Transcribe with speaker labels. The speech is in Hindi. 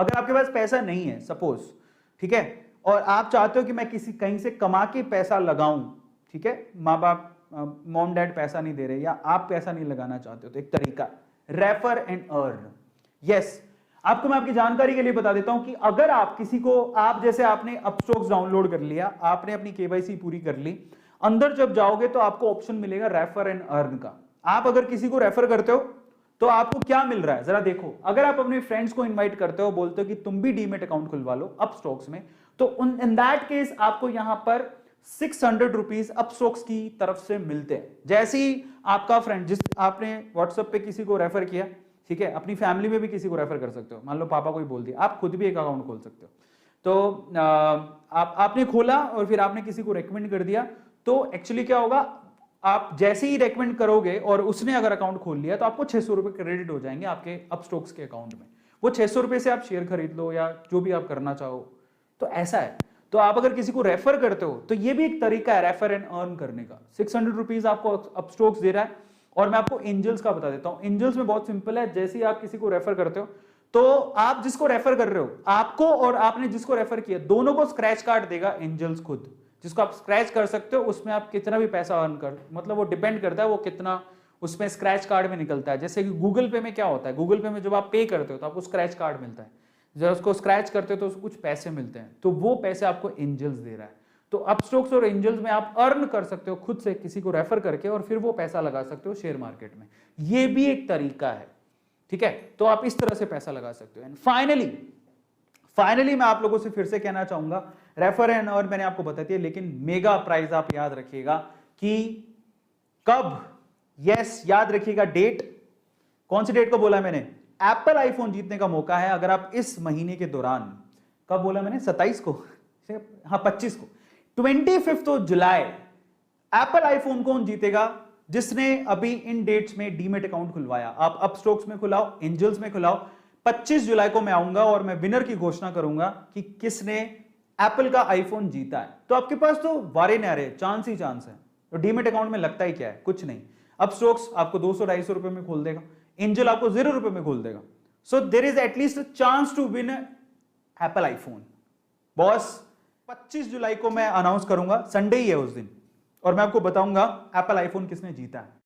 Speaker 1: अगर आपके पास पैसा नहीं है सपोज, ठीक है, और आप चाहते हो कि मैं किसी कहीं से कमा के पैसा लगाऊं, ठीक है, माँ बाप मॉम डैड पैसा नहीं दे रहे या आप पैसा नहीं लगाना चाहते हो, तो एक तरीका रेफर एंड अर्न। यस, आपको मैं आपकी जानकारी के लिए बता देता हूं कि अगर आप किसी को, आप जैसे आपने अपस्टॉक्स डाउनलोड कर लिया, आपने अपनी केवाईसी पूरी कर ली, अंदर जब जाओगे तो आपको ऑप्शन मिलेगा रेफर एंड अर्न का। आप अगर किसी को रेफर करते हो तो आपको क्या मिल रहा है जरा देखो। अगर आप अपने फ्रेंड्स को इनवाइट करते हो, बोलते हो कि तुम भी डीमेट अकाउंट खुलवा लो अपस्टॉक्स में, तो इन दैट केस आपको यहां पर 600 रुपीज अपस्टॉक्स की तरफ से मिलते हैं। जैसे ही आपका फ्रेंड, जिस आपने व्हाट्सएप पे किसी को रेफर किया, ठीक है, अपनी फैमिली में भी किसी को रेफर कर सकते हो, मान लो पापा को ही बोल दिया, आप खुद भी एक अकाउंट खोल सकते हो। तो आपने खोला और फिर आपने किसी को रेकमेंड कर दिया, तो एक्चुअली क्या होगा, आप जैसे ही रेकमेंड करोगे और उसने अगर अकाउंट खोल लिया तो आपको 600 रुपए क्रेडिट हो जाएंगे आपके अपस्टॉक्स के अकाउंट में। वो 600 रुपए से आप शेयर खरीद लो या जो भी आप करना चाहो, तो ऐसा है। तो आप अगर किसी को रेफर करते हो तो ये भी एक तरीका है रेफर एंड अर्न करने का। 600 रुपीज आपको अपस्टॉक्स दे रहा है। और मैं आपको एंजल्स का बता देता हूं। एंजल्स में बहुत सिंपल है, जैसे ही आप किसी को रेफर करते हो तो आप जिसको रेफर कर रहे हो, आपको और आपने जिसको रेफर किया, दोनों को स्क्रैच कार्ड देगा एंजल्स खुद, जिसको आप स्क्रैच कर सकते हो। उसमें आप कितना भी पैसा अर्न कर, मतलब वो डिपेंड करता है वो कितना उसमें स्क्रैच कार्ड में निकलता है। जैसे कि गूगल पे में क्या होता है, गूगल पे में जब आप पे करते हो तो आपको स्क्रैच कार्ड मिलता है, जब उसको स्क्रैच करते हो तो उसको कुछ पैसे मिलते हैं, तो वो पैसे आपको एंजल्स दे रहा है। तो अपस्टॉक्स और एंजल्स में आप अर्न कर सकते हो खुद से किसी को रेफर करके, और फिर वो पैसा लगा सकते हो शेयर मार्केट में। ये भी एक तरीका है, ठीक है। तो आप इस तरह से पैसा लगा सकते हो। एंड फाइनली मैं आप लोगों से फिर से कहना चाहूंगा, रेफर एंड अर्न मैंने आपको बता दिया, लेकिन मेगा प्राइज आप याद रखिएगा कि कब, यस याद रखिएगा डेट, कौन सी डेट को बोला मैंने, एप्पल आईफोन जीतने का मौका है अगर आप इस महीने के दौरान, कब बोला मैंने, 27 को, हाँ 25 को, 25 जुलाई एप्पल आईफोन कौन जीतेगा, जिसने अभी इन डेट्स में डीमेट अकाउंट खुलवाया। आप अपस्टॉक्स में खुलाओ, एंजल्स में खुलाओ, 25 जुलाई को मैं आऊंगा और मैं विनर की घोषणा करूंगा कि किसने एप्पल का आईफोन जीता है। तो आपके पास तो वारे नारे चांस ही चांस है। तो डीमेट अकाउंट में लगता ही क्या है, कुछ नहीं। अपस्टॉक्स आपको 200-250 रुपए में खोल देगा, एंजल आपको 0 रुपए में खोल देगा। So there is at least a chance to win Apple iPhone. Boss 25 जुलाई को मैं अनाउंस करूंगा, संडे ही है उस दिन, और मैं आपको बताऊंगा एप्पल आईफोन किसने जीता है।